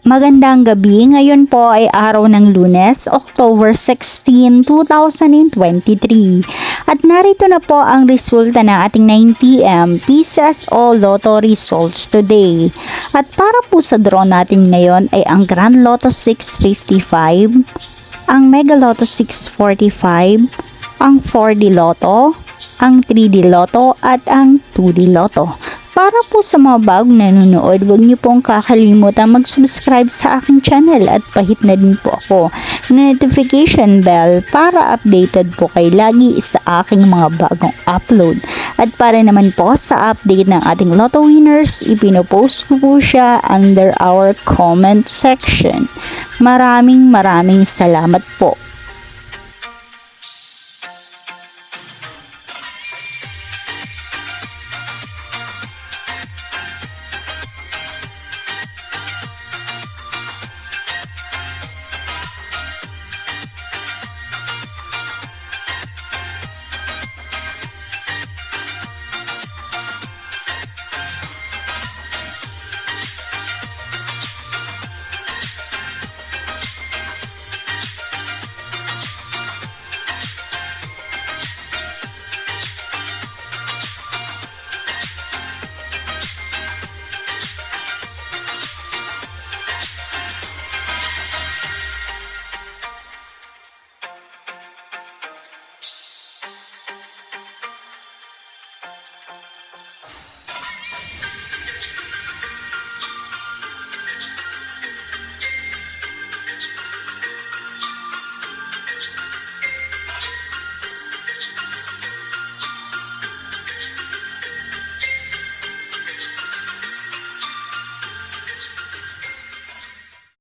Magandang gabi, ngayon po ay araw ng Lunes, October 16, 2023. At narito na po ang resulta ng ating 9pm PCSO Lotto results today. At para po sa draw natin ngayon ay ang Grand Lotto 655, ang Mega Lotto 645, ang 4D Lotto, ang 3D Lotto at ang 2D Lotto. Para po sa mga bagong nanonood, huwag niyo pong kakalimutan mag-subscribe sa aking channel at pahit na din po ako ng notification bell para updated po kayo lagi sa aking mga bagong upload. At para naman po sa update ng ating Lotto winners, ipinopost ko po siya under our comment section. Maraming salamat po.